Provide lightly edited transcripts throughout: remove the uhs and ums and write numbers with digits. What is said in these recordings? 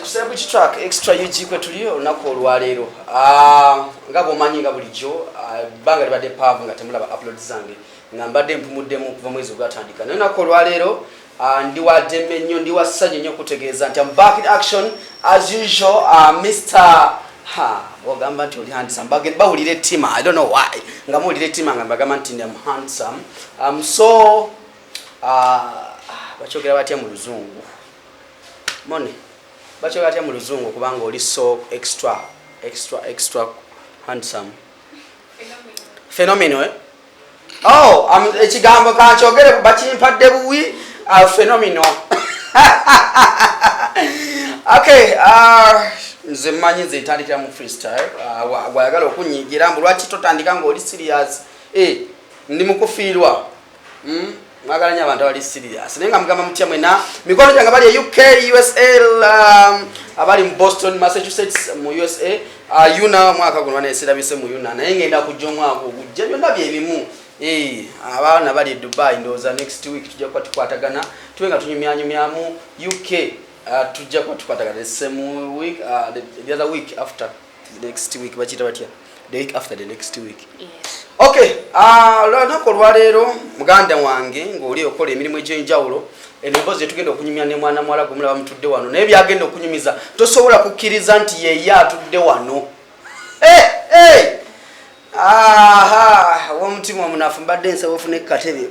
kusema which track extra UG kwe tulio nako olwalero ngabo manyi nga bulijjo banga libadde pavu nga temulaba upload zange nga mbadde mpumuddemu kuva mwezi gwatandika naye nako olwalero ndi wadde nnyo ndi wasanye nnyo kutegeeza nti I'm back in action as usual. Mr. Ogamba nti oli handsome bawulire tima I don't know why nga muwulire tima nga mbagamba nti I'm handsome so bachogera batya mu luzungu mone bachogera batya mu luzungu kubanga oli so extra handsome phenomenal ekigambo kankyogere bakimpadde buwi phenomenal okay nze mmanyi nze ntandikira mu freestyle wayagala okunyigira mbu lwaki totandika nga oli serious ndi mukufiirwa mwagala nnyo abantu abali serious naye nga mugamba mutya mwena mikono gyange abali UK USA abali mu Boston Massachusetts mu USA yuna mwaka guno baneserabise mu yuna naye ngenda kujja omwaka ogujja byonna byebimu abaana bali Dubai ndowooza next week tujja kuba tukwatagana tube nga tunyumyanyumyamu UK tujja kuba tukwatagana the same week the other week after the next week bakiyita batya the week after the next week. Yes. Okay, lunaku olwaleero muganda wange ng'oli okola emirimu egy'enjawulo emboozi tugenda okunyumya ne mwana muwala gwe mulaba mutudde wano naye byagenda okunyumiza tosobola kukkiriza nti ye atudde wano omutima omunafu mbadde nsaba ofune katebe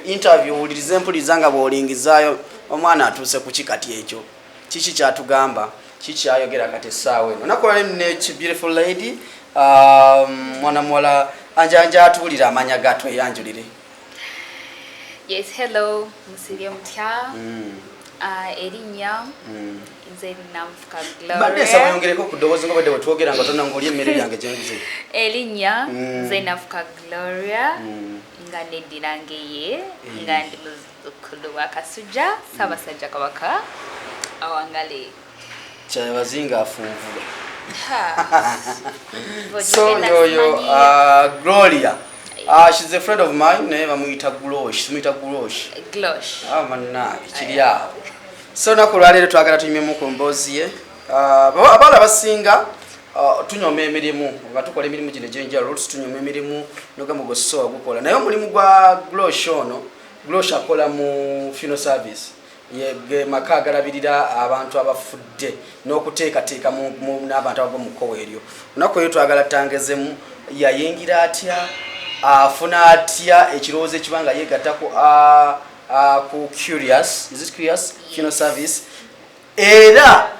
interview owulirize mpuliriza nga bw'olingizaayo omwana atuuse ku kikati ekyo kiki kyatugamba kikyayogera kati essaawa eno nakola ne beautiful lady mwana muwala anjanja atuulira amanya gato eyanjulire. Yes, hello musirie mutya erinnya nze namufuka Gloria badde nsaba yongereko ku ddoboozi nga badde bwetwogera nga tonna ng'oli emmere yange gyenguze erinnya nze namufuka Gloria nga neddirange ye nga ndi muzzukulu wa Kasujja Ssaabasajja Kabaka awangale kyabazinga afunvula. So yo Gloria she's a friend of mine naye bamuyita Glosh manna kiri awo so nakulwalero twagala tunyumemu ku mboozi ye abaala basinga tunyoma emirimu nga tukola emirimu gino egy'enjawulo tunyoma emirimu nogamba gwe Okukola naye omulimu gwa Glosh akola mu funeral service ye maka agalabirira abantu abafudde n'okuteekateeka n'abantu abava mu kkowa eryo lunaku eyo twagala tangezemu yayingira atya afuna atya ekirowoozo ekibanga yeegatta ku curious funeral service era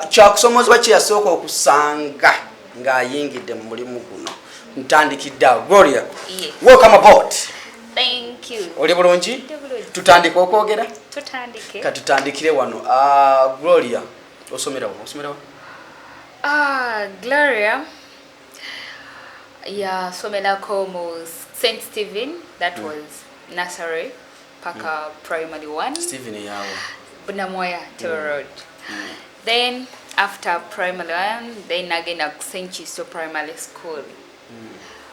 kyakusomozebwa kye yasooka okusanga ng'ayingidde mu mulimu guno ntandikidde awo. Gloria, welcome aboard. Thank you. Oli bulungi? Tutandike okwogera? Tutandike. Katutandikire wano. Gloria, osomerawo? Gloria somerako mu St. Stephen, that was nursery, paka primary 1. Stephen yawo. Bunamoya, Tero Road. Then after primary 1, then nagenda ku St. Chisto Primary School.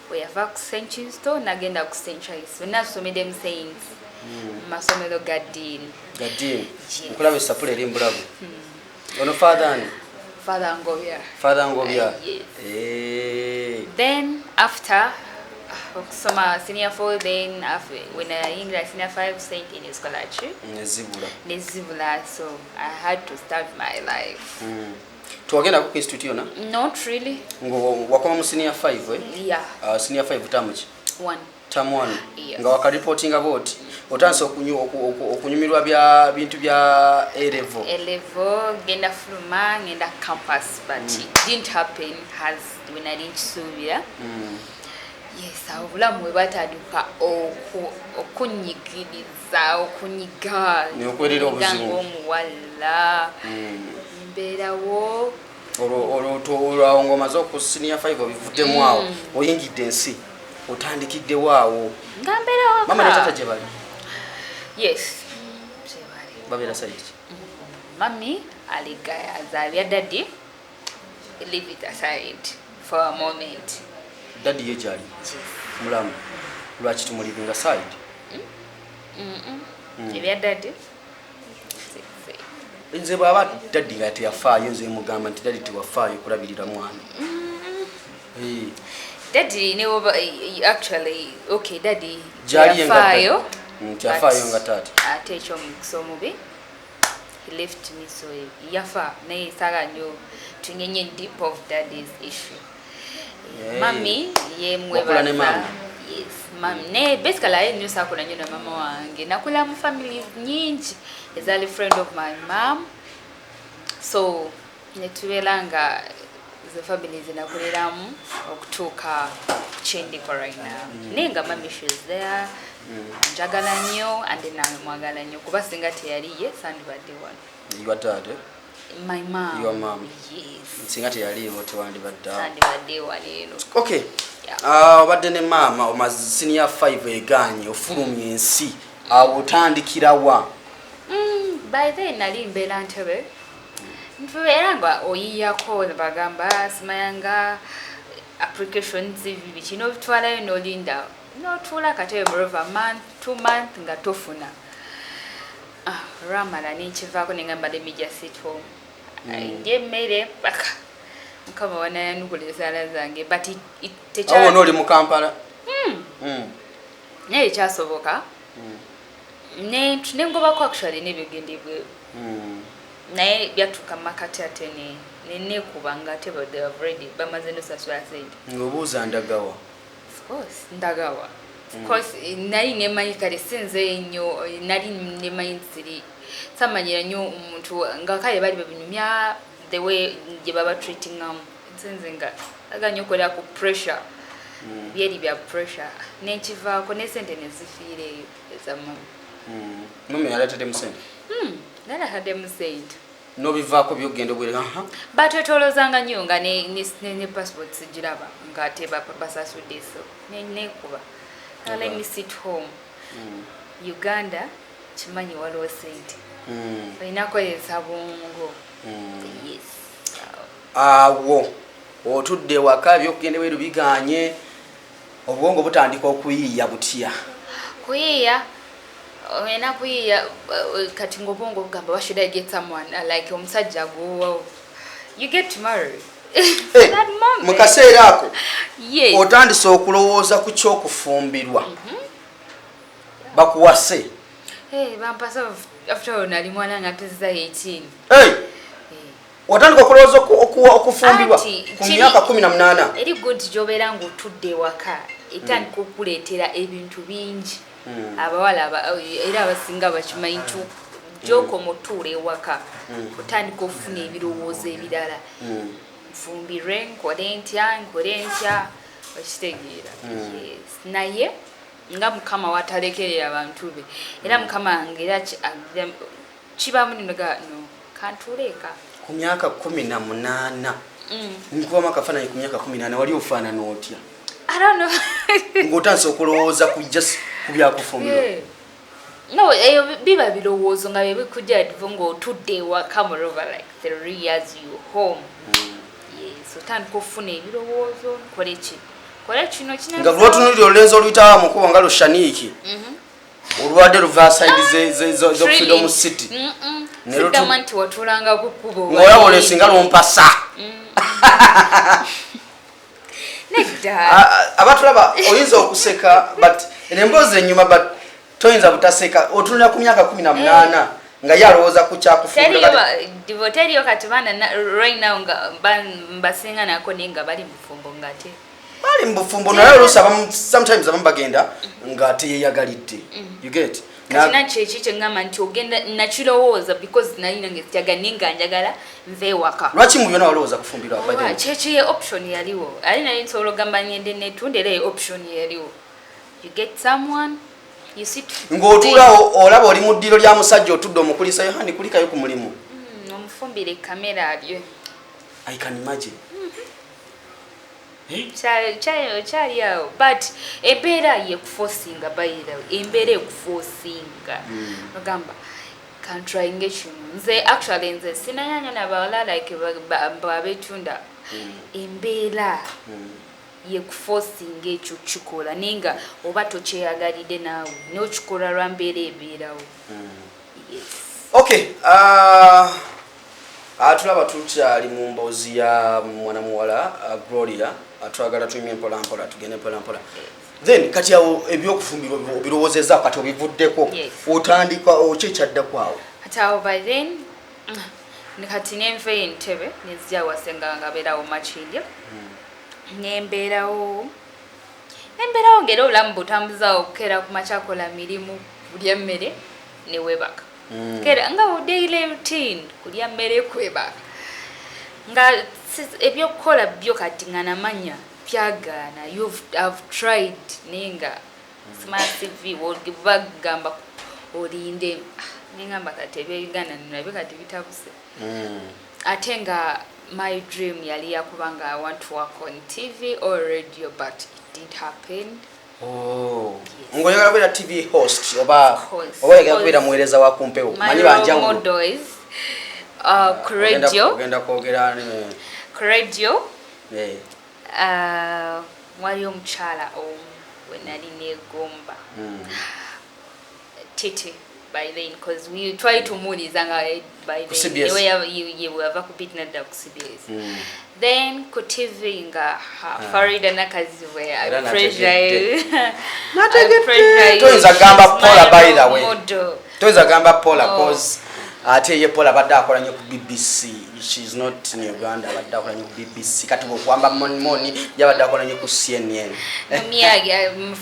We have St. Chisto, nagenda ku St. Charles. We nasomera mu Saints. Masomero Gadin. Nkulaba esapula eri mbulabu. Ono father Ngobya. Yes. Then after summer senior 4, then when I English senior 5 St. in scholarship. Nezibula. So I had to start my life. Twagenda ku institute yona? Not really. Wakoma mu senior 5 Yeah. Senior 5 term ki? 1. Term 1. Yes. Nga waka reporting about otanse okunyumirwa bya bintu bya A-level genda fuluma ngenda campus but it didn't happen as when I didn't subira. Yes, obulamu bwe batandika okunyigiriza okunyiga omuwala mbeerawo olwo ngomaze oku senior 5 obivuddemu awo oyingidde ensi otandikiddewo awo nga mbeerawo mama ne tata gye bali? Yes, babeera saidi mami azaalira daddy. Leave it aside for a moment. Daddy ye gyali mulamu lwaki tumulivinga side? Ebya daddy nze baba daddy nga teyafaayo nze mugamba nti daddy tewafaayo kulabirira mwana. Daddy actually okay daddy teyafaayo nga taata ate eky'omukisa omubi he left me so yafa naye saga nyo tunyenye deep of daddy's issue. Mami yemwebaza. Yes, mami ne basically I knew sakula nyo na mama wange nakula mu family nyingi ezali friend of my mom, so netuwelanga the family zinakuliramu okutuuka chendi for right now. Nenga mami she's there. Njagala nnyo and namwagala nnyo kuba singa teyaliye sandibadde wano. Your dad? My mom. Your mom? Yes. Singa teyaliwo tewandibadde awo. Sandibadde wano. Okay. Obadde ne maama omaze senior 5 eganye ofulumya ensi awo otandikirawa? By then nali mbeera Ntebe. Era nga oyiyako bagamba simayanga applications bikino bitwalayo n'olinda n'otuula katebe murova month 2 month nga tofuna. Ramala ninkivaako nengamba let me just sit home. Ndemmere paka mukama wanayanukula ensaala zange but awo n'oli mu Kampala? Naye ekyasoboka nengobako actually n'ebigendebwe naye byatuuka makati ate nekuba nga ate they have already bamaze nosasula sente. Ng'obuuza ndagawa? Of course ndagawa. Of course nali nemanyi kale sinze nnyo nali nemanyi nsiri samanyira nnyo omuntu nga kale bali babinyumya the way gye baba treating nsinze nga aga nnyo kola ku pressure byeri bya pressure nenkivaako ne sente nezifiireyo ezamama. Mami yaletedde mu sente? Nala hadde mu sente. N'obivaako byogenda obwere? Batwetolozanga nnyo nga ne passport sigiraba nga ate basasudde so nekuba. Let me sit home. Uganda kimanyi waliwo sente. Olinakozesa bwongo. Yes. Awo otudde waka byokugenda bweru biganye obwongo butandika okuyiiya butya? Kuyiiya olina kuyiiya kati ng'obwongo bugamba why should I get someone like omusajja go you get married. That moment. Mukaseera ako yes. Otandise okulowooza ku kyokufumbirwa bakuwase. Bampasa after all nali mwana nga tezza 18. Otandika okulowooza okufumbirwa ku myaka 18. Eri good gy'obeera ng'otudde waka etandika okuleetera ebintu bingi. Abawala era abasinga bakimanyi nti gy'okoma otuula ewaka otandika okufuna ebirowoozo ebirala. Nfumbirwe nkole ntya okitegeera. Naye nga Mukama watalekerera abantu be era Mukama ngera kibamu ninoga no kantuleeka ku myaka 18. Nkuba kafaananyi ku myaka 18 wali ofaanana otya? I don't know. Ng'otandise okulowooza ku byakufumbirwa. No, biba birowoozo nga bikujja advo ng'otudde ewaka moreover like 3 years you home. Yes, otandika okufuna ebirowoozo nkole ki kola kino kina nga lwotunulira olenzi oluyitawa mukubo nga lushaniiki olwadde luvaaside zo Freedom City Freedom nti watulanga ku kkubo ng'olaba olesinga lompasa abatulaba oyinza okuseka but emboozi ennyuma but toyinza butaseka otunulira ku myaka 18 nga yalowooza ku kyakufumbirwa. Teriyo kati baana right now nga mbasinga nako nenga bali mufumbo ngate bali mbufumbo naye oluusi sometimes abamu bagenda nga teyeyagalidde. You get? Kati nakyo kyengamba nti ogenda nakirowooza because nalina ngesityaga nenga njagala nve waka. Lwaki mu byonna walowooza kufumbirwa abadde? Kyekye option yaliwo. Ali naye nsobola ogamba ngende netundera option yaliwo. You get someone you sit ng'otuulawo olaba oli mu ddiro lya musajja otudde omukulisa Yohani kulikayo ku mulimu. Omufumbire kamera alyo. I can imagine. Kyali awo but embeera yekuforcinga bayira embeera ekuforcinga ogamba kantryinga kino nze actually nze sinayanya nabawala like babetunda embeera yekuforcinga ekyo kikola nenga oba tokyeyagalidde naawe n'okikola lwa mbeera ebeerawo. Yes. Okay, tulaba tukyali mu mboozi ya mwana muwala Gloria, twagala tuyime mpola mpola tugende mpola mpola. Then kati awo ebyokufumbirwa obirowoozezza kati obivuddeko otandika okyekyaddako kwawo. Kati awo by then kati nenva entebe nezija wasenga nga beerawo makindya nembeerawo ngera obulamu butambuza okukeera ku makyakola mirimu kulya mmere newebaka kera nga daily routine kulya mmere kwebaka nga ebyokukola byo kati nga namanya byagaana I've tried nenga smartv bagamba olinde nengamba kati ebyuganda nabyo kati bitabuse ate nga my dream yali yakubanga I want to work on TV or radio but it didn't happen. Ngoyagala kubeera TV host oba oyagala kubeera muweereza wa kumpewo manyi banjawulo ku radio ogenda kwogera ne ku radio wali omukyala we nali negomba Titi by then because we try to muliza nga by then you have ku bit nadda ku CBS then ku TV nga Farida Nakaziwe I pressure toyinza gamba Paula by the way toyinza gamba Paula cause ate ye Paula badde akola nnyo ku BBC she's not in Uganda badde akola nnyo ku BBC kati bw'okugamba moni yabadde akola nnyo ku CNN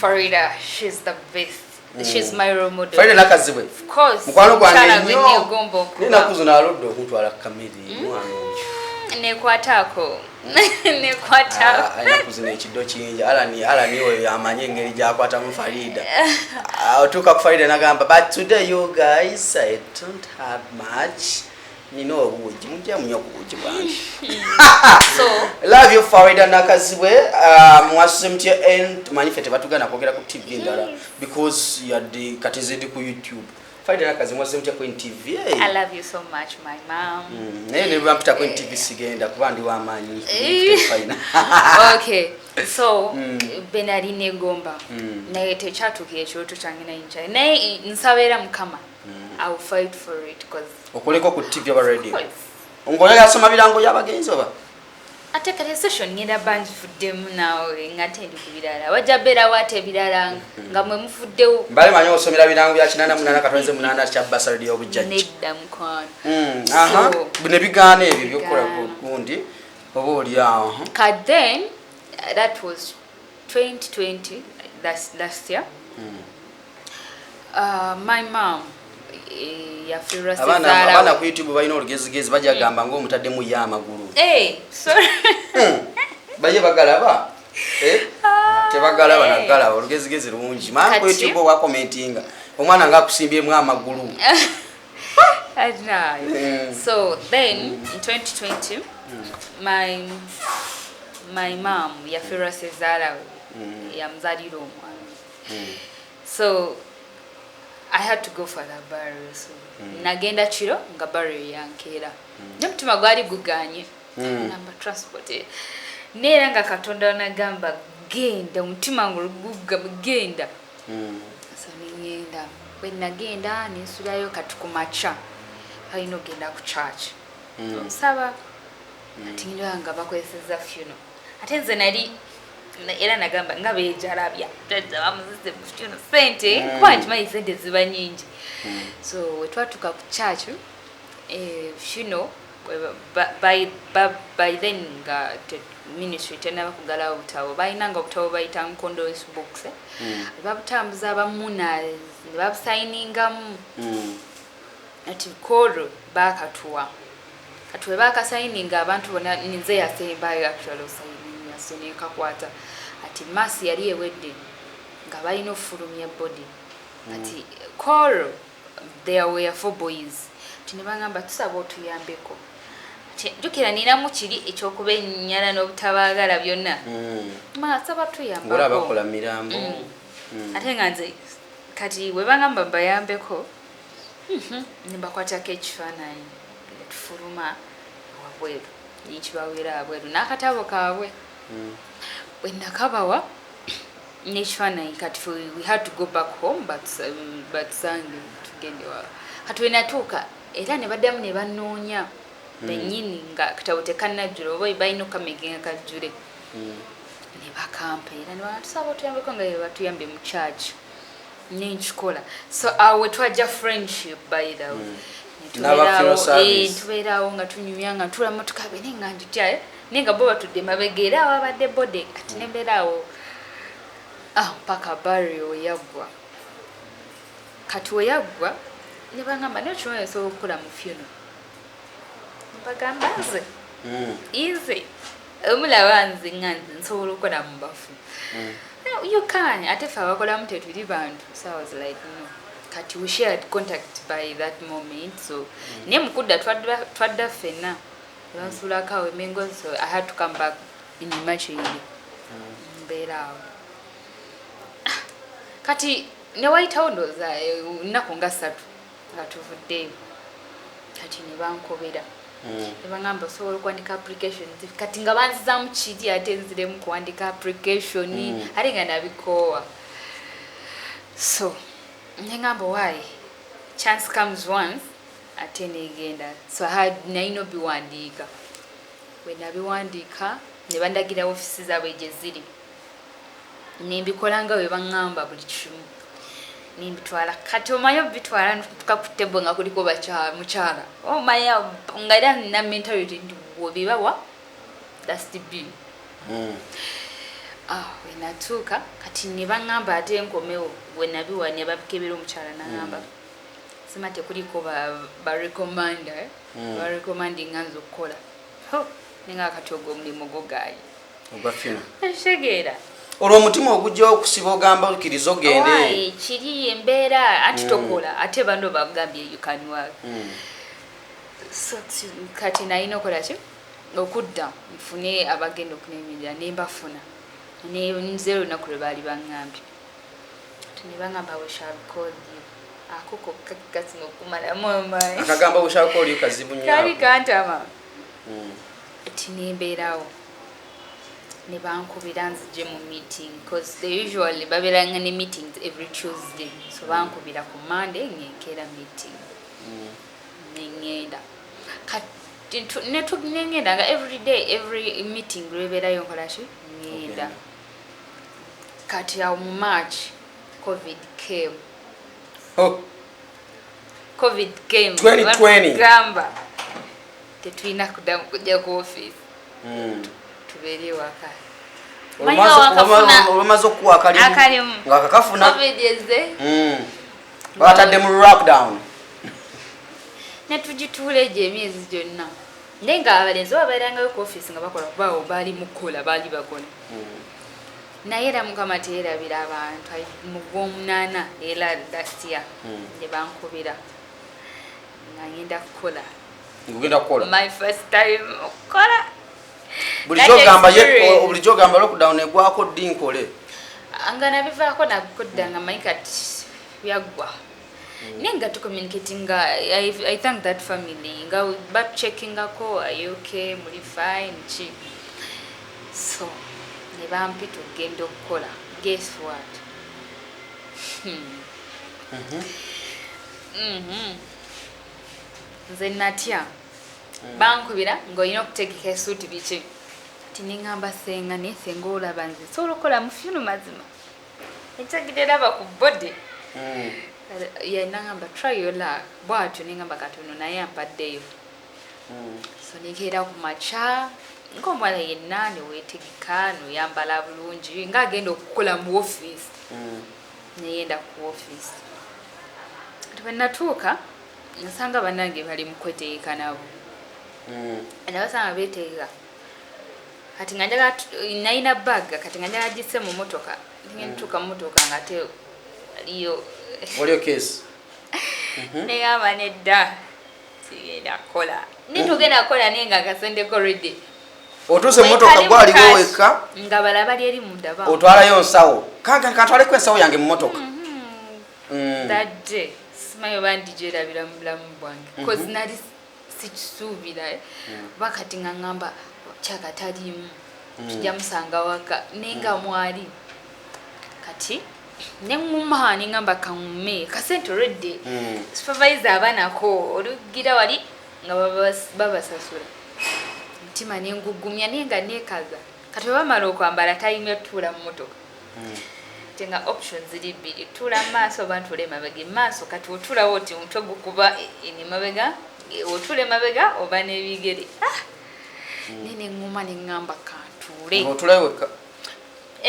Farida she's the best. She's my role model. Farida Nakaziwe. Of course. Mukwano gwange nnyo. Ninakuzo aludde okuntwala kamera mwana oyo. Nekwatako. Nekwatako. Ayinakuzina ekiddo kingi. Alani oyo amanye engeri gy'akwata mu Farida. Otuuka ku Farida nagamba but today you guys I don't have much. Nino obuugi mujja munyo kubuugi bwange. So love you Farida Nakaziwe. Mwasumtye and manifete batugana kwogera ku TV ndala because you are the katizedi ku YouTube. Farida Nakaziwe mwasumtye ku TV. I love you so much my mom. Naye ne bampita ku TV sigenda kuba ndi wa maanyi. Okay. So benali negomba. Naye tekyatuuka ekyoto kyange nayinja. Naye nsabera mukama. I will fight for it because okoleko ku TV aba radio. Ngoyagala soma birango y'abagenzi oba? Ate kale session ngenda banji fuddemu nawe ngate ndi kubirala. Wajja beera wate birala nga mwe mufuddewo. Mbale manyo osomera birango bya 88 katonze 8 kya basali y'obujjajja. Nedda mukwano. Aha. Bine bigaana ebyo byokola kundi oba oli aho. Then that was 2020 last year. My mom yafira sezala abana ku YouTube balina olugezigezi bajja gamba ngo mutadde mu ya amagulu sorry baye bagalaba tebagalaba nagala olugezigezi lungi mama ku YouTube wa commentinga omwana nga kusimbye mu amagulu so then in 2020 my mom yafira sezala yamzalira omwana so I had to go for the burial so nagenda chiro nga burial yankera n'omutima gwali guganye namba transport nera nga katonda nagamba genda omutima gugenda so ningenda when nagenda ninsulayo katukumacha alina ogenda ku church nsaba ati nga bakweseza funeral ate nze nali era nagamba nga bejalabya tadda bamuzise funeral sente kwanji mai sente ziba nyingi so wetwatuka ku church funeral by then nga ministry tena bakugala obutabo bayinanga obutabo bayita condolence box babutambuza abamuna babusayiningamu ati koro bakatuwa katwe bakasayininga abantu bona nze yasembayo actually sayininga yaseneka kwata ati masi yali ewedde nga balina ofulumya body ati koro there were 4 boys tinebangamba tusaba otuyambeko jukira nina mukiri ekyokuba ennyana n'obutabagala byonna masaba tuyamba ngola bakola mirambo ate nga nze kati we bangamba bayambeko nimbakwatako ekifaananyi tufuluma wabweru nikibawera abweru n'akatabo kaabwe bwe nakabawa n'ekifaananyi kati we had to go back home but Sunday tugende kati we natuuka era ne baddamu ne bannoonya bennyini nga katabo tekannajjula oba balina okamegenga kajjule ne bakampa era ne batusaba otuyambeko nga be batuyambe mu charge nenkikola so awe twajja friendship by the way tubeerawo nga tunyumya nga ntula motoka bene nga njutya nenga bo batudde mabega awo abadde bode kati nembeerawo paka barrio yaggwa kati weyaggwa ne bangamba nekyo nsobola okukola mu funeral bagamba nze easy omulaba nze nga nsobola okukola mu bafu you can ate fe abakolamu tetuli bantu so I was like no kati we shared contact by that moment so ne mukudda twadda ffenna bansulako awo emengo so I had to come back in Imachiri mbeeraawo kati ne wayitawo ndooza nnaku nga 3 nga tuvuddeyo kati ne bankobera ne bangamba osobola okuwandika application kati nga banzizaamu kiri ate nziremu kuwandika application ate nga nabikoowa so nengamba why chance comes once ate negenda so nalina obiwandiika bwe nabiwandiika ne bandagira ofisi zaabwe gye ziri nembikola nga bwe baŋŋamba buli kimu nimbitwala kati omanyi obitwala tukakutebo nga kuliko mukyala omanya nga era nina mentality nti wobibawa that's the bill we natuuka kati ne baŋŋamba ate enkomewo we nabiwa ne babikebera omukyala naŋŋamba sima tekuliko barecommanda barecommandi nga nze okukola nenga kati ogwo omulimu gogaayi ekitegeera olwo omutima ogujja okusiba ogamba okiriza ogende kiri embeera anti tokola ate bano bagambye you can work so kati nalina okola ki okudda nfune abagenda okunenyerera nembafuna nze olunaku lwe baali baŋŋambye ne baŋŋamba we shall call you akoko kasinga okumalamu amaanyi akagamba we shall call you kazibu nnyo kali kantama ati nembeerawo ne bankubira nzije mu meeting because they usually babeeranga ne meetings every Tuesday so bankubira ku Monday ngenkeera meeting nengenda kati nengenda nga every day every meeting lwebeerayo nkola ki ngenda kati awo mu March COVID came 2020 gamba tetulina kuddamu kujja ku office tubeere waka olwamaze okuwa akalimu nga kakafuna COVID eze batadde mu lockdown netugituula egyo emyezi gyonna naye nga abalenzi babeerangayo ku office nga bakola kubaawo baali mukola baali bakola naye era Mukama teerabira abantu mu Gw'omunaana era last year ne bankubira nga ngenda kukola my first time okukola bulijjo ogamba lockdown egwako ddi nkole nga nabivaako nabikodda nga manyi kati byaggwa naye nga tucommunicating nga I thank that family nga batucheckingako are you okay muli fine ki so ne bampi tugenda okukola guess what nze natya bankubira ng'olina okutegeka esuuti biki ti neŋŋamba senga naye senga olaba nze sobola okukola mu fyunu mazima ekyagideraba ku body naŋŋamba try your luck bwatyo neŋŋamba katono naye ampaddeyo so nekeera ku makya ng'omwala yenna neweetegeka noyambala bulungi ng'agenda okukola mu office neyenda ku office kati bwe natuuka nsanga bannange bali mu kwetegeka nabo nabasanga beetegeka kati nga njagala nalina bagga kati nga njagala gisse mu motoka ngenda tuuka mu motoka nga te waliyo case negamba nedda sigenda kukola nitugenda kukola naye nga akasendeko ready otuuse motoka gwaliwo wekka nga bala bali eri munda ba otwalayo nsawo kantwaleko ensawo yange mu motoka that day simanyi oba ndigyerabira mu bulamu bwange cause nali sikisuubira bakati nga ŋŋamba kyakatalimu tujja musanga waka naye nga mwali kati nenguma ningamba kamume kasente already supervisor abanako olugira wali nga baba sasula mtima nengugumya nenga nekaza kati bamala okwambala tayimya tula mu motoka tenga options zili bili tula maso bantu le mabega maso kati otula woti mutwe gukuba ni mabega otule mabega oba nebigere nene nguma ningamba kantule otula weka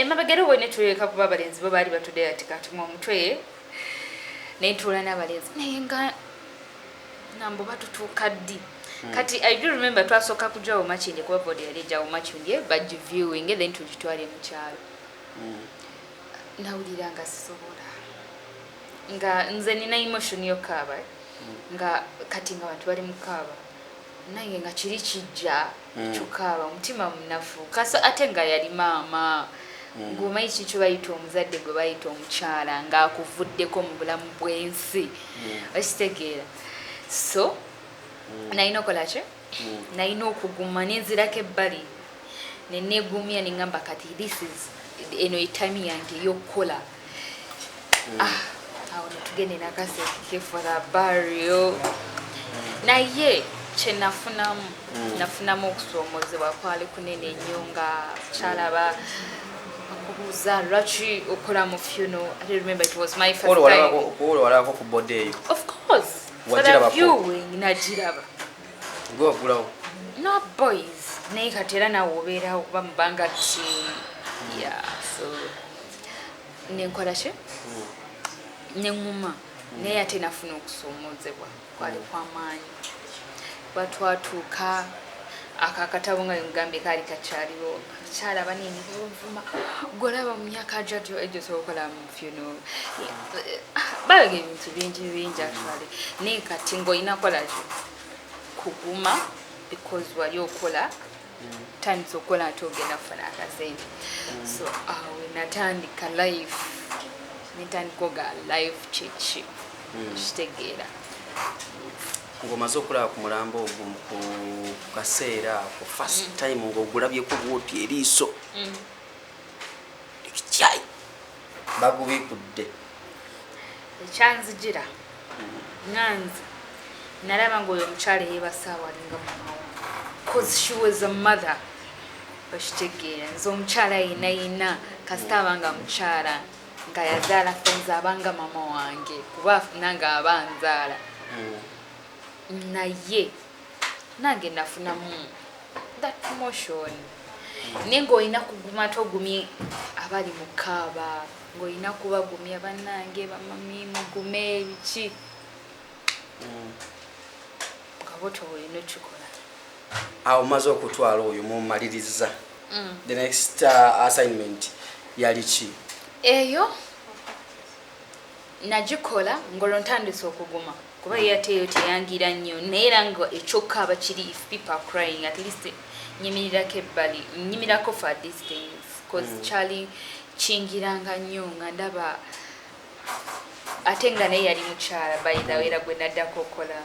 mabegere wone tuleka kuba balenzi bo bali batude ati kati mu mutwe netula n'abalenzi nenga nambo batutuka ddi kati I do remember twasoka kujawo machinde kuba body yali jawo machinde badge viewing then tujitwale mu kyalo nawulira nga sisobola nga nze nina emotion yokaba nga kati nga bantu bali mukaba nange nga kiri kijja chukaba mutima munafu kaso ate nga yali mama ngoma iki cyo bayita omuzadde gwe bayita omukyala nga akuvuddeko mu bulamu bwensi okitegeera so naino kolache naino okuguma nenzirako ebbali nenegumya ningamba kati this is eno itami yange yokukola awo netugende nakaseke for the burial naye nafunamu okusomozebwa kwali kunene nnyo nga kyalaba kubuuza lwaki okola mu funeral. I remember it was my first time. Walako ku bode. Of course. For the viewing najiraba. Go kulawo. No boys. Naye katera na obeera okuba mubanga team. Yeah, so nenkola she nenguma naye ate nafuna okusomozebwa kwali kwamaanyi batwatuuka akakatabo nga ngambe kali kakyaliwo kyala banini bavuma golaba mu myaka ajajo ejosokola mu funeral balage ebintu bingi actually naye kati ngoyina kola kuguma because wali okola time sokola atogenda kufuna akasente so natandika life nitandikoga life chichi kitegeera ngomaze okulaba ku mulambo ogwo ku kaseera ku first time ng'ogulabyeko bwoti eriiso ekikyai bagubikudde ekyanzigira nganzi nalaba ng'oyo omukyala yeebasaawalinga mamawo because she was a mother okitegeera nze omukyala yina kasita abanga mukyala nga yazaala fenzi abanga mama wange kuba nange abanzaala naye nange nafunamu that promotion naye ng'olina kuguma togumye abali mukaaba ng'olina kubagumya bannange bamami mugume ebiki kaboto olina okikola awo maze okutwala oyo mumaliriza the next assignment yali ki eyo najikola ngolo ntandise okuguma kuba yateyo teyangira nnyo naye era nga ekyokkaaba kiri if people are crying at least nyimirirako ebbali nyimirako for these things because kyali kingiranga nnyo nga ndaba ate nga naye yali mukyala bayidawera gwe naddako okola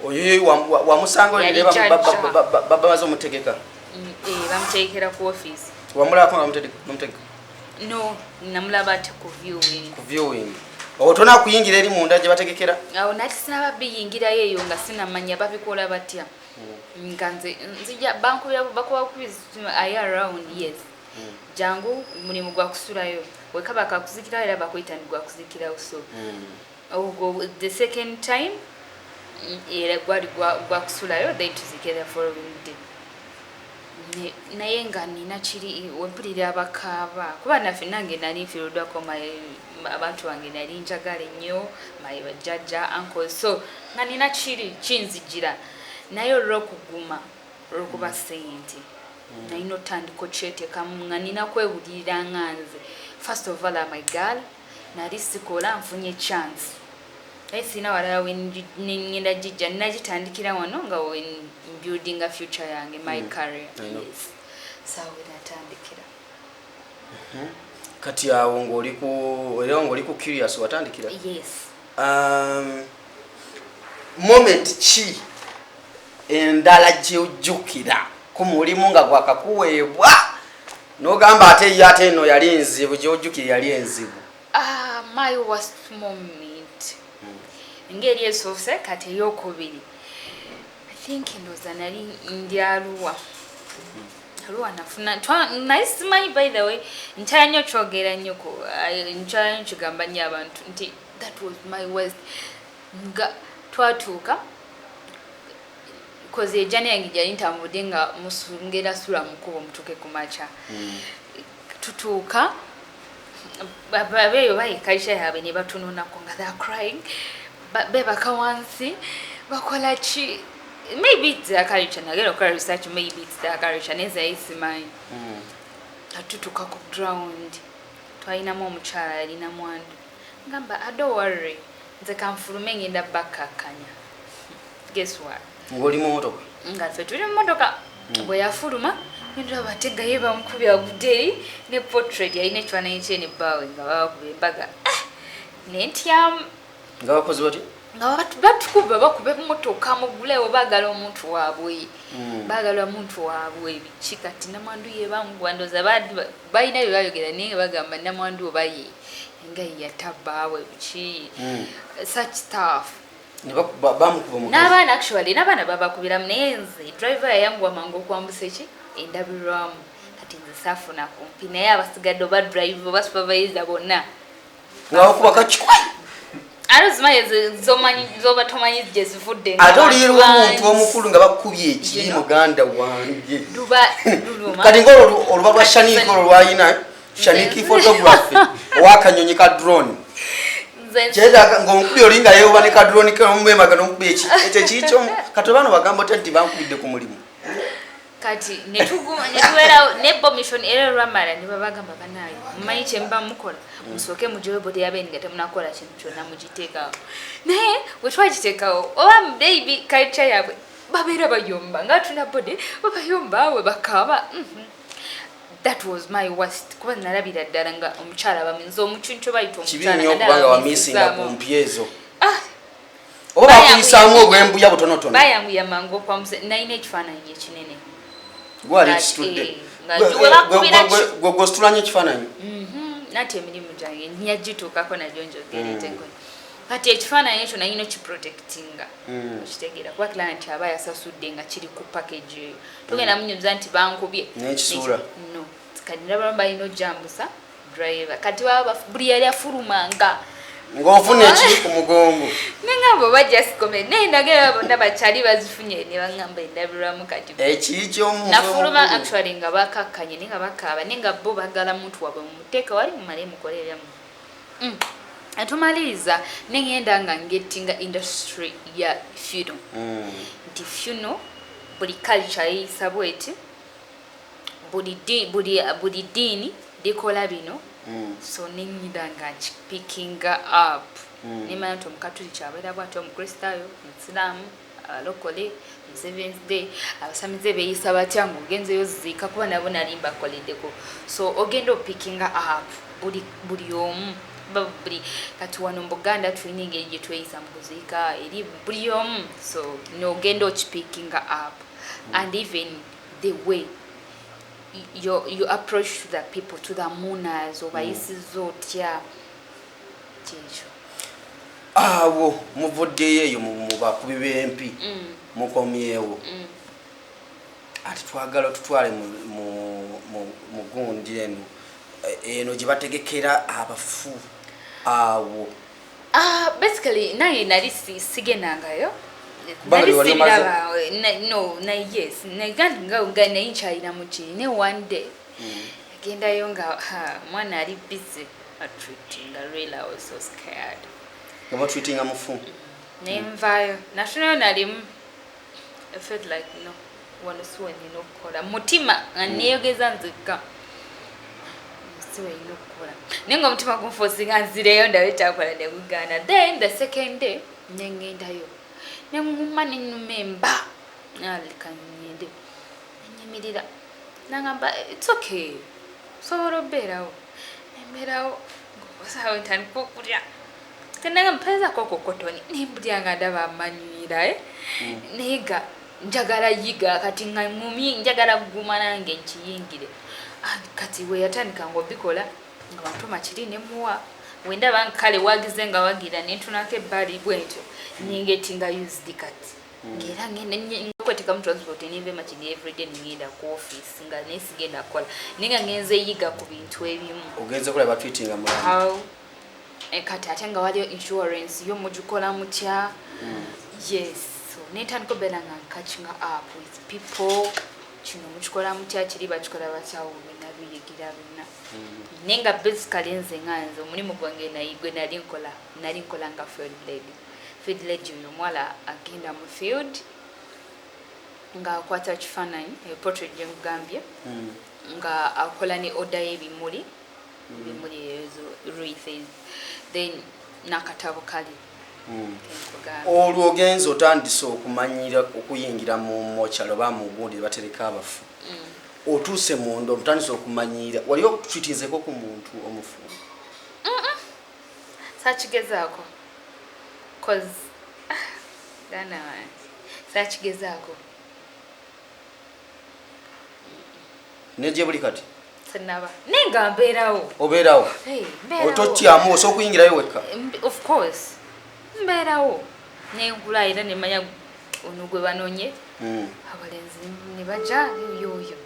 oyo wamusanga bamaze omutegeka bamutegekera ku office wamulabako nga bamutegeka no namulaba ati ku viewing otona kuyingira eri munda gye bategekera awo nati sinaba biyingirayo eyo nga sinamanya babikola batya nga nzija bankubira bakuba kubizima aye around yes jangu mulimu gwa kusulayo wekaba kakuzikira era bakwita ni gwa kuzikirawo so the second time era gwali gwa kusulayo then tuzikira following day naye nga nina kiri wempulira abakaaba kuba naffe nange nali nfiruddwako abantu bange nali njagala ennyo maye bajjajja uncle so nga nina kiri kinzijira naye olw'okuguma olw'okuba sente nalina otandika okyeteekamu nga nina kwewulirira nga nze first of all my girl nali sikola nfunye chance naye sina walala wengenda jijja nagitandikira wano nga building a future yange my career yes sawa natandikira kati awo ng'oli ku curious watandikira yes moment ki endala gy'ojjukira ku mulimu nga gwakakuweebwa n'ogamba ate eno yali enzibu gy'ojjukira yali enzibu My worst moment. Ngeri esose kati eyokubiri. I think ndoza nali Indialuwa. Aluwa nafuna. Nice my by the way. Nchanyo chogera nyoko. Nchanyo chugamba nnyo abantu nti that was my worst. Nga twatuuka koze ejjana yange gyali ntambudde nga musungera sula mukubo mutuke kumacha. Tutuuka babeyo bayikaisha yabe ne batununako nga they are crying. Bebaka wansi bakola ki maybe it's their culture nagera okora research maybe it's their culture neza isimai. Atutuka ku ground twalinamu omukyala yalina mwandu ngamba don't worry nze kanfulume ngenda bakakanya. Guess what? Ngoli motoka nga ffe tuli mu motoka bwe yafuluma ndaba batega yeba mukubya buderi ne portrait yalina ekifaananyi kye ne bbawe nga babakuba embaga nentyamu nga bakozi bati nga batukuba bakube motoka mugulewo bagala omuntu waabwe bagala omuntu waabwe biki kati namwandu ye bamugwandoza balina bye bayogera naye bagamba namwandu obaye nga yatabaawe biki such stuff. N'abaana actually n'abaana babakubira munenze driver yayangwa mangu okwambusa eki endabirwamu kati nze saafuna kumpi naye abasigadde oba drive oba supervisor bonna nga bakuba kakikwai aluzimaye zoba tomanyi gye zivudde ate oliyirwa omuntu omukulu nga bakubye ekiri muganda wange kati ng'oluba lwa Shanik olwo lwayina Shanik photography owakanyonyi ka drone Cheda ngomkubi olinga yewa ne kadroni ke omwemaga nomkubi ekyo kikyo kati bano bagamba tenti bankubidde ku mulimu kati netuwera ne bommission era lwamala ne babagamba banayo mumanyi kyemba mukola musoke mujowe bode yabe ngate munakola kintu kyonna mugiteekawo naye bwe twagiteekawo oba baby culture yabwe babeera bayomba nga tuna bode babayomba we bakaba. That was my worst. Kuba nalabira ddala nga omukyala baminza omucuncu bayita omukyala kibinyo okubanga wamisinga ku mpyezo oba bakuyisaamu obwembuya butonotono bayanguya mangu okwamusa nalina ekifaananyi ekinene gwali kitudde gwegwositulanya ekifaananyi nati emirimu gyange nyagituukako nagyo njogereteko kati ekifaananyi ekyo nalina kiprotectinga okitegeera kuba kira nti aba yasasudde nga kiri ku package eyo togenda munyumiza nti bankubye n'ekisuula no kati ndaba balina ojambusa driver kati baba buli yali afulumanga ng'ofuna ekiri ku mugongo nengamba oba just comment naye ndagera bonna bakyali bazifunye ne baŋŋamba endabirwamu kati ekiri ky'omugongo nafuluma actually nga bakakkanye naye nga bakaaba naye nga bo bagala muntu wabwe mumuteeka wali mumale mukoleremu. Atumaliriza nengenda nga ngettinga industry ya funeral nti funeral buli culture eyisa bweti buli diini likola bino so nenyida nga pickinga up nemanya nti omukatuliki abeera bwati omukristaayo omusiraamu abalokole Seventh Day abasamize beyisa batya ng'ogenzeyo ziika kuba nabo nali mbakoleddeko so ogenda opickinga up buli omu buli kati wano mu Buganda tulina engeri gye tweyisa mu kuziika eri buli omu so n'ogenda okipickinga up and even the way you approach to the people, to the mourners obayisiza otya kyekyo awo muvuddeyo eyo mu bakubi b'empi mukomyewo ati twagala tutwale mu gundi eno gye bategekera abafu awo basically naye nali sigenangayo no yes nga nayinkyalira mu kiine one day agendayo nga mwana ali busy atreating really I was so scared nga treating mufu nenvayo nafunayo nalimu I felt like no wano siwe nina okukola mutima nga neyogeza nzekka siwe nina okukola naye nga omutima gunfosinga nzireyo ndabe kyakola negugana then the second day nengendayo nenguma nenumemba alikanyende nenyimirira nangamba it's okay sobola obeerawo nembeerawo ngosawo ntandika okulya kananga mpeza kokokotoni nembulya nga ndaba amanywira naye ga njagala yiga kati nga ngumi njagala kuguma nange nkiyingire kati we yatandika ng'obikola nga bantuma kiri nemuwa wenda bankale wagize nga wagira netunake bali bwentyo ningetinga used kati ngera ngene kweteka mu transport nimbe machini everyday ngenda ku office nga nesigenda kola ninga ngenze yiga ku bintu ebimu ogenze kola batweetinga mu how ekati atenga wali insurance yo mujikola mutya yes so netandiko benanga catching up with people kino mujikola mutya kiri bachikola bachawo nabiyigira bina nenga basically nze nganze mulimu gwange nayigwe nali nkola nga field lady yo mwala agenda mu field nga akwata kifananyi portrait je Gambia nga akola ni order y'ebimuli ezo wreaths then nakatabo kali olwo ogenze otandise okumanyira okuyingira mu mochalo bamugundi batereka abafu otuse mundo mutandise okumanyira wali okutwitizeko ku muntu omufu sachigezako cause dana sachigezako neje buli kati senaba nenga mberawo oberawo ototyamu osokuyingirayo weka of course mberawo nengula ira nemanya onugwe banonye abalenzi nibaja yoyo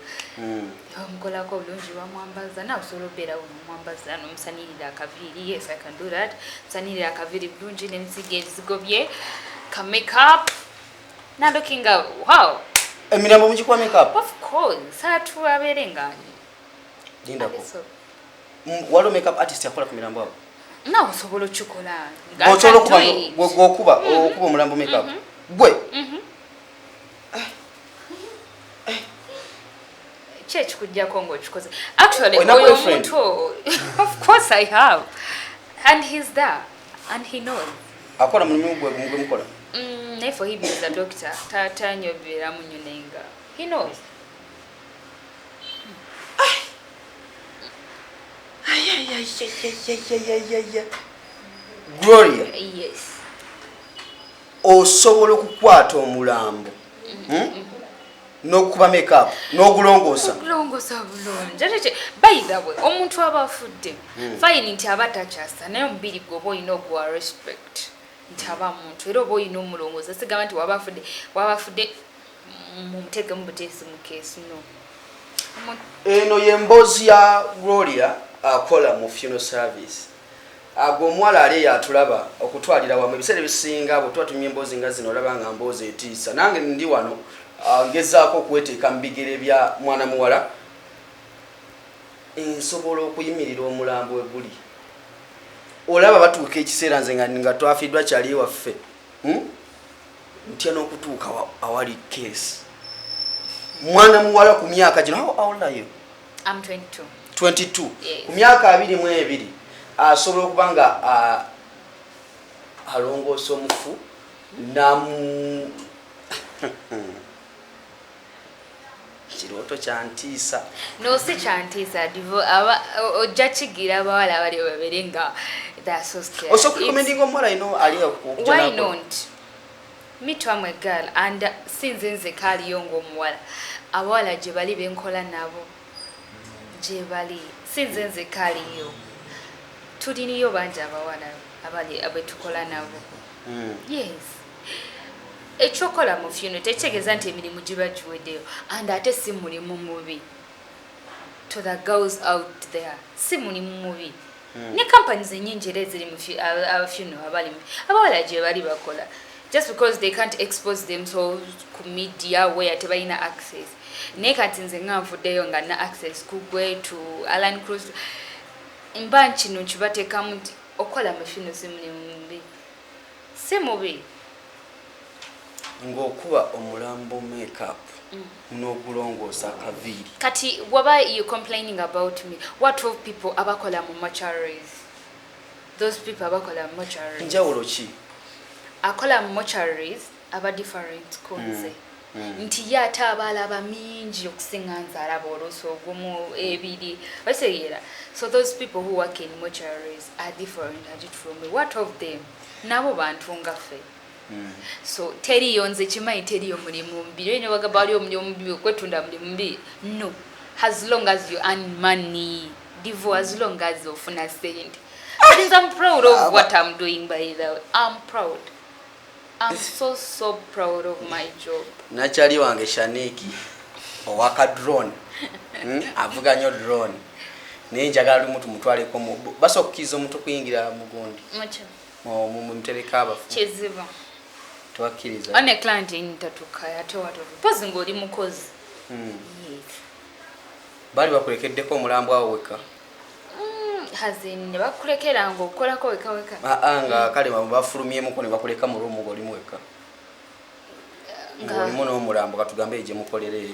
yamukola ko bulungi bamwambaza na usolobera umwambaza no musanirira akaviri yes I can do that musanirira akaviri bulungi nemsige zigobye ka makeup na looking wow Milambo mujikwa makeup of course satu aberengani linda ko walo makeup artist yakola ku Milambo na usobolo chukola ngacholo kuba okuba Milambo makeup gwe church kujja kongo chikoze actually oyo muntu of course I have and he's there and he knows akola mulimu gwe mukola nefo he is a doctor tata nyobera munyunenga he knows Gloria yes osobola okukwata omulambo no kuba makeup no kulongosa bulungi by the way omuntu abafudde fine nti abatachasa naye mbiri gobo ino kwa respect nti abamuntu era obo ino mulongoza sigaba nti wabafudde mumutege mubutesi mu case no eno yembozi ya Gloria akola mu funeral service ago mwala ali yatulaba okutwalira wa mebisere bisinga abo twatumye embozi nga zino olabanga mbozi etisa nange ndi wano ngezaako okuweteeka mbigere bya mwana muwala nsobola okuyimirira omulambo weguli olaba batuuka ekiseera nze nga twafiddwa kyali waffe ntya n'okutuuka awali case mwana muwala ku myaka gino how old are you? I'm 22 ku myaka 22 asobola okuba nga alongoosa omufu namu kiroto kyantiisa no si kyantiisa divo ojja kigira abawala abali baberenga osokukomendinga omuwala ino ali why not me too am a girl and since nze kaaliyo ng'omuwala abawala gye bali benkola nabo gye bali since nze kaaliyo tuliniyo bangi abawala abali abetukola nabo yes ekyokola mu funeral tekyegeza nti emirimu giba giweddeyo and ate si mulimu mubi to the girls out there si mulimu mubi ne companies enyingi era eziri mu funeral abawala gye bali bakola just because they can't expose themselves ku media where tebalina access naye kati nze nganvuddeyo nga na access kugwe to Alan Cruz mba kino kibateekamu nti okola mu funeral si mulimu mubi si mubi ngokuba omulambo makeup n'okulongoosa akaviri kati waba you complaining about me what of people abakola mu mortuaries those people abakola mu mortuaries njawulo ki akola mu mortuaries aba different kunze nti yata abalaba mingi okusinga nzalaba oluusi ogumu ebiri baseera so those people who work in mortuaries are different from me what of them nabo bantu ngaffe so teriyo nze kimanyi teriyo mulimu mbi ne bagamba ali omulimu mbi okwetunda mulimu mbi no as long as you earn money divo as long as ofuna sente That means I'm proud of what I'm doing, by the way. I'm proud. I'm so proud of my job. Nachali wange Shaniki owaka drone. Avuga nyo drone. Nenjagala omuntu mutwaleko mu baso okukiza omuntu kuyingira mugundi. Mucha. Mu mtereka abafu. Kiziba. Twakiriza. One client intatuka ate watu. Pozi ngoli mukozi. Yes. Bali bakulekeddeko omulambo awo weka. Hazine bakulekera ngo okolako weka. Nga kale bafulumyemu ko ne bakuleka mu rumu ngoli mweka. Ngoli muno omulambo katugambe je mukolere.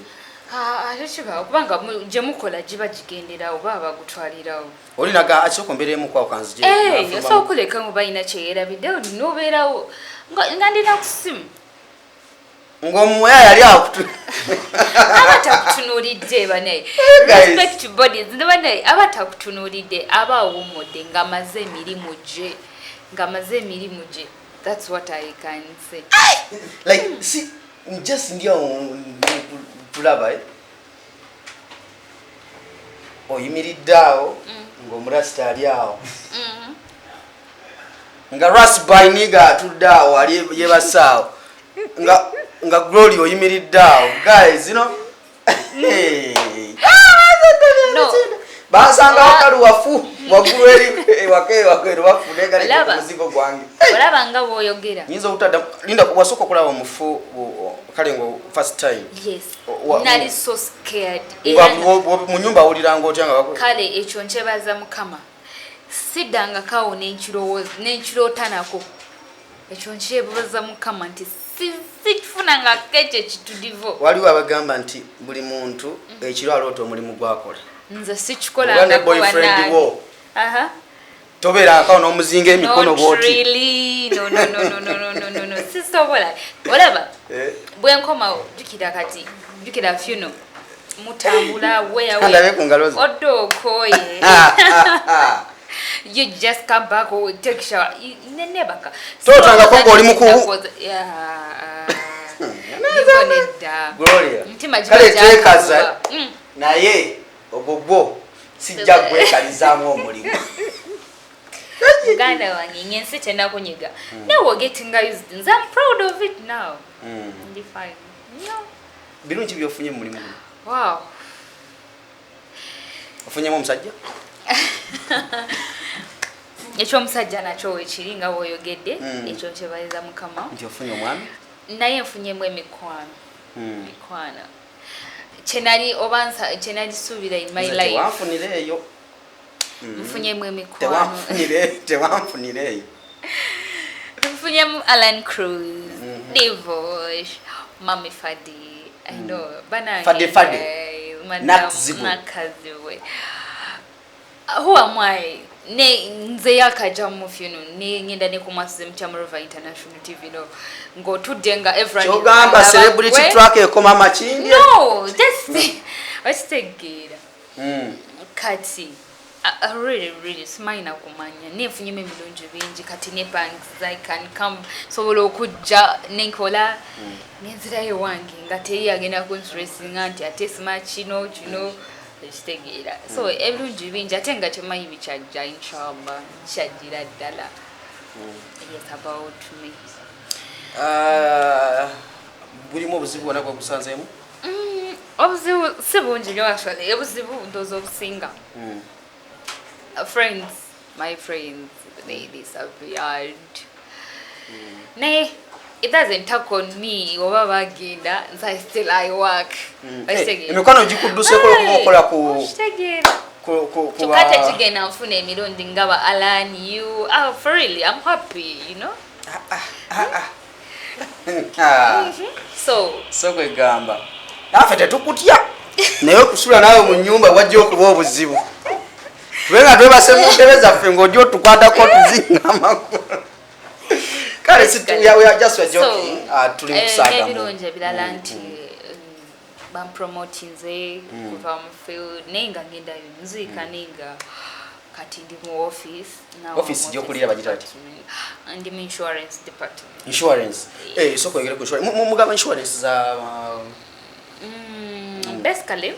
Achiba kubanga je mukola jiba jigendera oba bagutwalirawo. Oli naga achoko mberemu kwa kanzije. Yasa okuleka ngo bayina kyera bideo noberawo. Ngandina kusimu. Ngomuya yali akutu. Abatakutunulidde bane. Respect to bodies. Bane abatakutunulidde abawumodde ngamaze emirimu je. That's what I can say. Like see just ndio tulaba oyimiriddawo ng'omurasta ali awo nga rasby niga atuddeawo ali yebasaawo nga glory oyimiriddawo guys you know basanga wakaluwafu waggulu eri wakeero bafune galeka muzigo gwange olaba nga bw'oyogera nyinza okutadda linda wasooka okulaba omufu kale ngo first time yes nali so scared mu nyumba awuliranga otya nga kale ekyo nkyebaza mukama siddanga kawo n'enkirootanako ekyo nkyebaza mukama nti sikifunanga kekyo ekitudivo waliwo abagamba nti buli muntu ekiro aloota omulimu gwakola nze sikikolanga boyfriend wo tobeera kawo n'omuzinga emikono bwoti no sisobola olaba bwenkomawo jukira funo mutambula weyawe oddo okoye you just come back or take shower nebaka totanga ko ngoli muku Gloria kale tekaza naye ogogwo sijja gwekalizaamu omulimu Uganda wange ngensi tena kunyiga now we're getting used and I'm proud of it now fine birungi byofunye mu mulimu wow ofunyemu omusajja ekyo omusajja nakyo wekiringa woyogedde ekyo kyebayiza mukama nti ofunye omwami naye nfunyemu emikwano kyenali suubira in my life tewanfunireeyo nfunyemu emikwano tewanfunireeyo nfunyemu Alan Cruz Divosh Mami Fadi I know Fadi nakaziwe who am I nze yakaja mu funo ngenda ne kumasize mu Chamorova International TV no ngotudde nga everyone chogamba celebrity track ekoma machingi no just wasitegera kati really smile kumanya nefunye emilungi bingi kati ne banks I can come sobola okujja nenkola nenzirayo wange nga teri agenda kunstressinga anti ate smart kino kitegera so ebirungi bingi ate nga kyemayi bikyajja inshallah kyajjira ddala yes about me bulimu obuzibu bwona bwakusanzeemu obuzibu si bungi nnyo actually obuzibu ndoza obusinga friends my friends they disappeared naye it doesn't talk on me oba bagenda nze still I work emikono gikudduseko okola ku tukate tugenda nfuna emirundi ngaba Alan you for really I'm happy you know so kwegamba nafe tetukutya naye okusula nawe mu nyumba wajja okuba obuzibu tubenga twebase mu ntebe zaffe ng'ojja otukwatako tuzinga amakulu kale we are just joking tuli mukusagamu ebirungi ebirala nti bampromoting nze kuva mu field naye nga ngenda nziika nenga kati ndi mu office gyokulira bagita ati ndi mu insurance department so kwegera ku insurance mugaba insurance za basically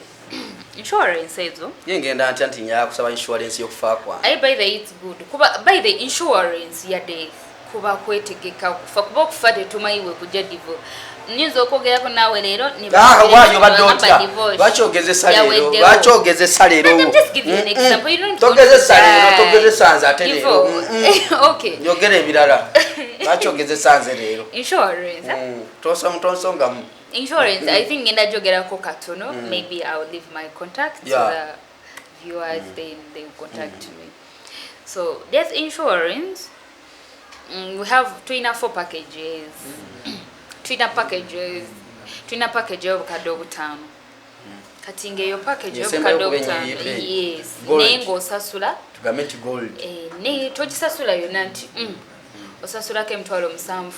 insurance ezo yengenda anti nya kusaba insurance yokufa kwa by the way it's good kuba by the insurance ya death kuba kwetegeka kufa kuba okufa tetumayiwe kujja divo nizo okogerako nawe leero ni wayo badota bachogezesa leero bachogezesa leero togezesa leero togezesa nze ate leero okay yogere ebirala bachogezesa nze leero insurance tosonga insurance I think ngenda jogerako katono maybe I will leave my contact to the viewers they contact me so death insurance we have 24 packages twina package obukadde obutaano kati ngeyo package obukadde obutaano yes nengo osasula tugambe ti gold ne togisasula yonna nti osasulako emitwalo 7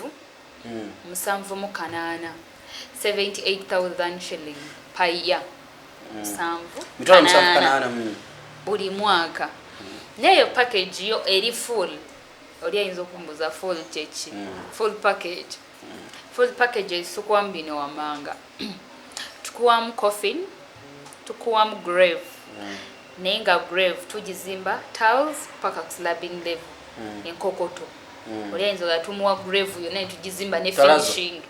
78,000 shilling per year mitwalo 7 buli mwaka neyo package yo eri full oli ayinza okumbuza full chechi full package esukuwamu bino wamanga tukuwamu coffin tukuwamu grave naye nga grave tugizimba tiles paka slabbing level enkokoto oli ayinza oga tumuwa grave yonna netugizimba ne finishing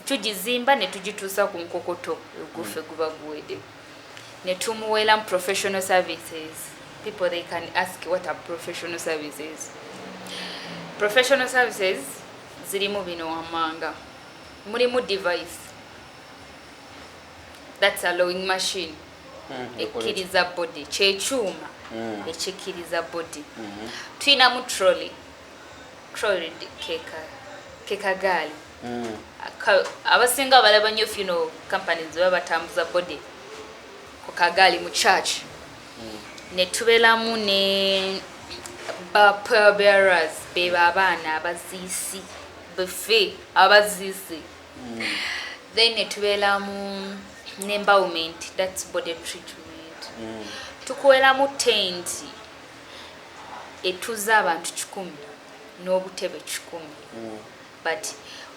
tugizimba netugituusa ku nkokoto egufe guba guwedde netumuwera professional services. People they can ask what are professional services. Professional services zirimu bino wamanga mulimu device that's a lowing machine ekiriza body kyechuma ekikiriza body twinamu trolley keka gali abasinga balaba nyo fino companies baba batambuza body ku kagali mu church netubelamu ne pearl bearers beba abana abazisi befe abazisi then netubelamu ne embalmment that's body treatment tukuwelamu tent etuza abantu 10 n'obutebe 10 but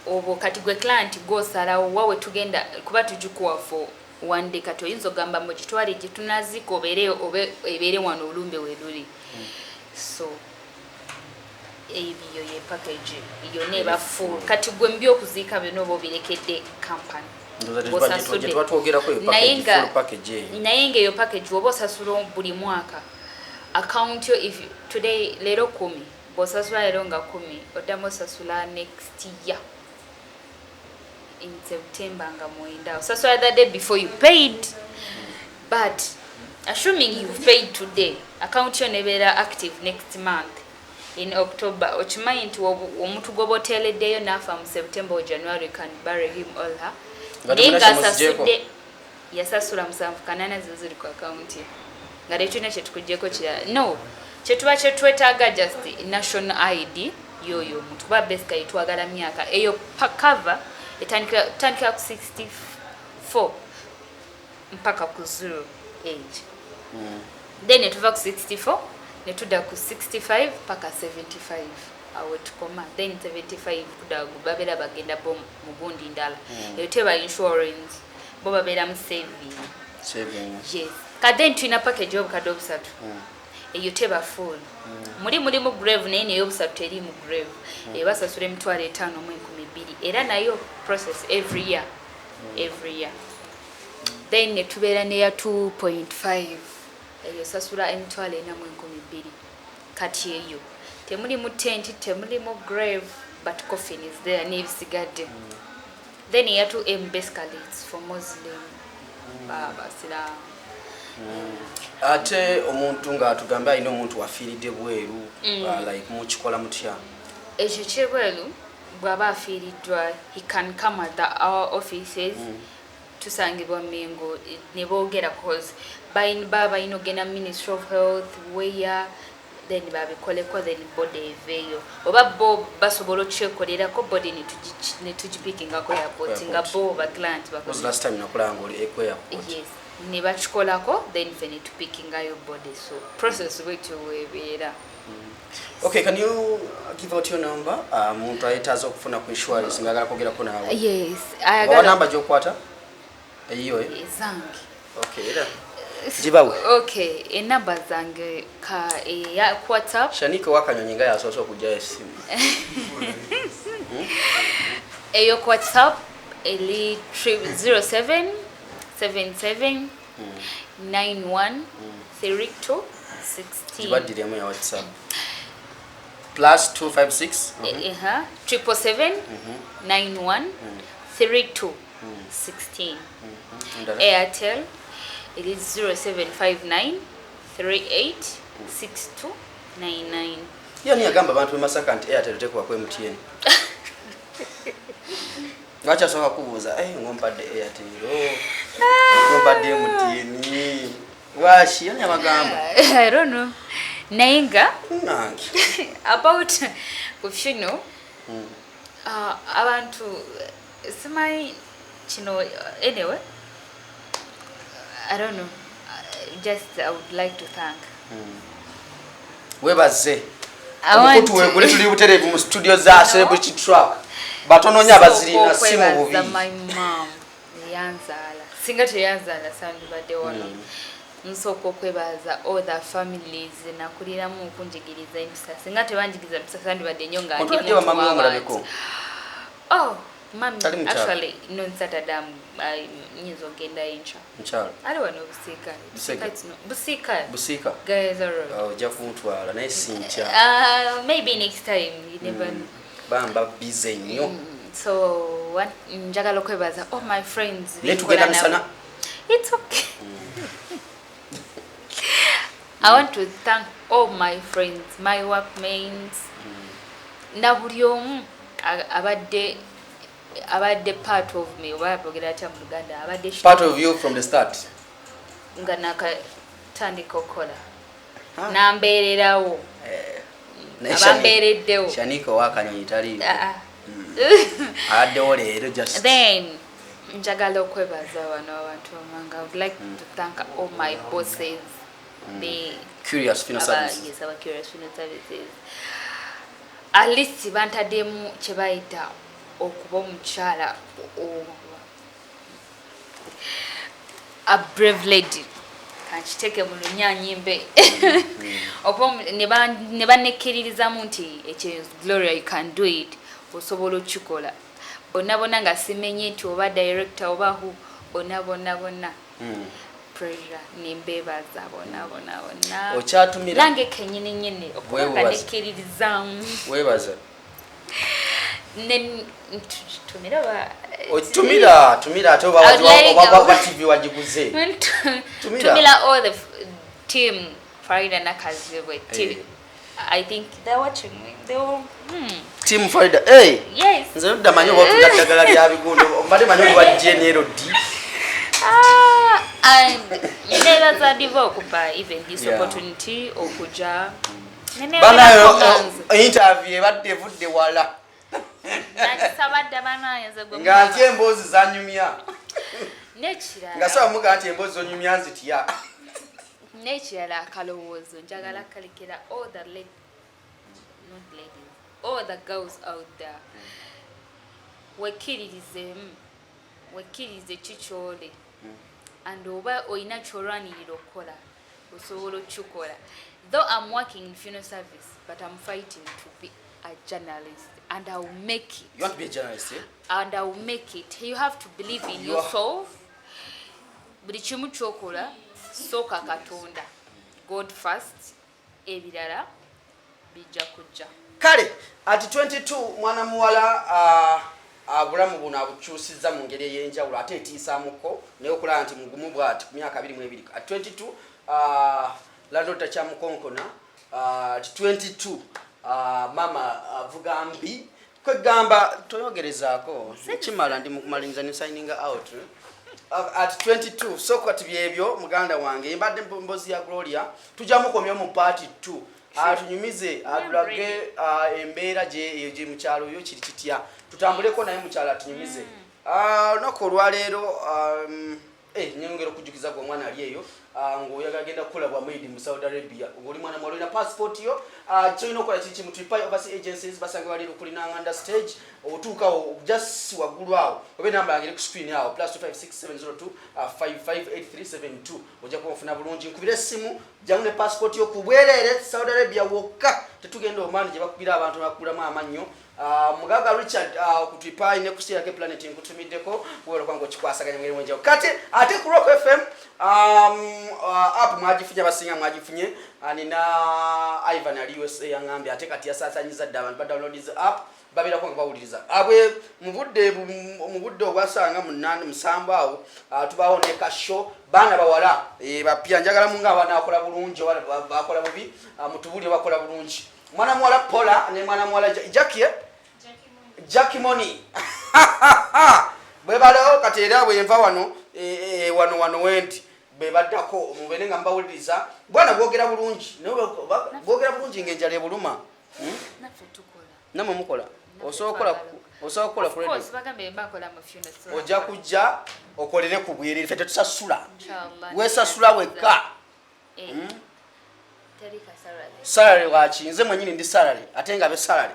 obo kati gwe client gosalawo wawe tugenda kuba tujikuwa for one day kato yinzo gamba mu kitwali gitunaziko obere wano olumbe weluli so ebiyo ye package iyo neba full kati gwe mbyo kuzika bino bo birekedde company nayenga yo package wobosasula buli mwaka account yo if today lero 10 bosasula lero nga 10 odamo sasula next year in September nga mwenda so the day before you paid but assuming you've paid today account yo nebera active next month in October ochimanyi nti omuntu goboteledeyo nafa mu September or January can bury him all her nenga sasude yasasula musanvu kanana ziziri ku account nga letuna chetukujeko kya no chetuba chetwetaga just national ID yoyo omuntu ba best itwagala myaka eyo cover etandika ku 64 mpaka ku 0 age then etuva ku 64 netuda ku 65 mpaka 75 awe tukoma then 75 kuda babera bagenda bom mugundi ndala eteba insurance bo babera mu saving yes kaden twina package obukadde obusatu eyo teba full muri mu grave naye neyo obusatu eri mu grave ebasasula emitwalo 5 mu 12 era nayo process every year then netubera neya 2.5 eyo sasula emitwalo 4 mu 12 kati eyo temuli mu tent temuli mu grave but coffin is there nebisigadde then eya 2M basically it's for Muslim baba sila ate omuntu nga tugamba ino omuntu wafiiridde bweru like mukikola mutya ekyo kyebweru bwaba afiiriddwa he can come at our offices tusangibwa Mengo ne boogera cause baba inogena Ministry of Health where then babikoleko then body eveyo oba bo basobola okyekolerako body ne tugipikingako airport nga bo ba client because last time nakulanga oli ekwe airport yes ne bakikolako then fene tupikinga your body so process wetu webeera. Okay, can you give out your number? Muntu ayitaza okufuna ku insurance ngagala kogera ko nawe. Yes, ayagala number jokwata eyiyo zange Okay, era. Jibawe. Okay, enamba zange ka ya WhatsApp. Shaniko wakanyonyinga yasoso kujja esimu. Eyo WhatsApp eli 07 77 91 32 16. Jibadiremu ya WhatsApp. Plus 256 777 91 32 16. Airtel it is 0759 38 62 99. Yani agamba abantu bemasaka nti Airtel tekwa kwa MTN. Wacha soka kubuza ngompadde Airtel. Ngompadde MTN. Washi yani amagamba. I don't know. Nainga nangi about kufino abantu simai chino anyway I don't know, just I would like to thank webaze okutuwegule tuli buterevu mu studio za Celebrity Track batononya abazirina simu bubi my mom yanzala singa teyanzala sandi bade wono nsoko kwebaza all the families nakuliramu okunjigiriza empisa singa tebanjigiza empisa sandi bade nyonga ndi mu mama mulabeko. Oh mami actually no Saturday nyizo genda incha nchalo ali wano busika guys are jafutwala naye sincha maybe next time you never bamba busy nnyo so what njagala kwebaza all my friends letugenda misana it's okay. I want to thank all my friends, my workmates. Na buli omu abadde part of me. Part of you from the start. Nga nakatandika okukola. Nambeererawo. Abambeereddewo. Shaniko wakanyonyi tali. Addewo leero just. Then njagala okwebaza wano abantu amanga. I would like to thank all my bosses. The Curious Funeral Services. Yes, our Curious Funeral Services. At least bantademu kyebayita okuba omukyala a brave lady. Kanchiteke mu lunyanyimbe. Ne banekkiririzamu nti ekyo Gloria you can do it. Osobola okikola. Bonna nga simenye nti oba director oba hu bonna. Pressure nimbebaza bona ochatumira nange kenyine nyene okuba nekiririzamu webaza nen tumira ba tumira atoba wa TV wajiguze tumira all the team Farida na Kazibwe TV. I think they're watching me. They will team Farida yes nze ndamanyo watu ndagala lya bigundo mbale manyo wa general D and never thought okupa even this opportunity okuja bana interview ebadde vudde wala nakisabadde banayenze gwe ngati embozi zanyumya nekirala ngasawa muga nti embozi zonyumya nzitya nekirala akalowoozo njagala kalekera all the all the girls out there wekirize chichole and oba oyina kyolwanirira okukola osobola okukikola. Though I'm working in funeral service, but I'm fighting to be a journalist and I will make it. You want to be a journalist, eh? And I will make it. You have to believe in yourself. Buli kimu kyokola sooka Katonda. God first, ebirala bijja kujja. Kale at 22 mwana muwala abulamu buno abukyusiza mu ngeri ey'enjawulo ate etiisaamuko naye okulaba nti mugumu bw'ati ku myaka 22 at 22 Ladota Kyamukonkona at 22 mama avuga mbi kwegamba toyogerezaako kimala ndi mu kumaliriza ne signing out at 22 soko ati byebyo muganda wange mbadde mbozi ya Gloria tujamukomya mu party 2 atunyumize atulage embeera je mukyalo yo kiri kitya tutambuleko naye mukyalo atunyumize nako olwaleero nyongera okujukiza gwe omwana ali eyo ng'oyagala agenda kukola bwa made mu Saudi Arabia ng'oli mwana mwalo na passport yo kyolina okukola kiki mu Tripai Overseas Agencies basanga bali kulina nganda stage otuuka just waggulu awo obe namba yange ku screen awo +25670255837 ojja kubafuna bulungi nkubira essimu jangu ne passport yo ku bwerere Saudi Arabia wokka tetugenda omani gye bakubira abantu bakulamu amannyo Mugaga Richard ku Tripai ne kusiya ke Planet nkutumiddeko wero kwango kikwasaganya ngeri mwenjao kati ate ku Rock FM app mwagifunye basinga mwagifunye nina Ivan ali USA yangambye ate kati yasasanyiza dda abantu ba download this app babira kwa bawuliriza abwe mubudde obwasanga munana musamba awo tubawo ne kasho bana bawala bapya njagala munga abana akola bulungi wala bakola bubi mutubuli bakola bulungi mwana mwala Pola ne mwana mwala Jackie Money bwe baleo kati era bwe enva wano wano wendi bebaddako mubene nga mbawuliriza bwana bwogera bulungi bwogera bulungi ngenjale buluma namwe mukola osokola ku radio ojja kujja okolere ku bwerere fete tusasula wesasula wekka salary wachi nze mwenyini ndi salary atenga be salary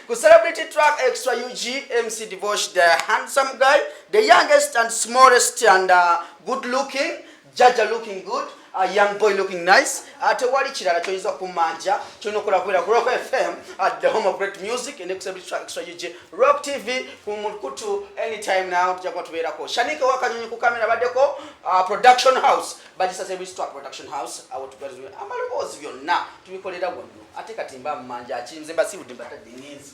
ku celebrity track extra UG MC Divosh the handsome guy the youngest and smallest and good looking Jaja looking good a young boy looking nice ate wali kirala choyiza kumanja kino kola kwera ku Rock FM at the home of great music and celebrity track extra UG Rock TV kumukutu anytime now tujakwa tubeera ko Shanika wakanyonyi ku kamera baddeko production house bajisa celebrity track production house awo tugarizwe amalobozi byonna tubikolera gwanno ate katimba mmanja akinze basibudde batadde ngenzi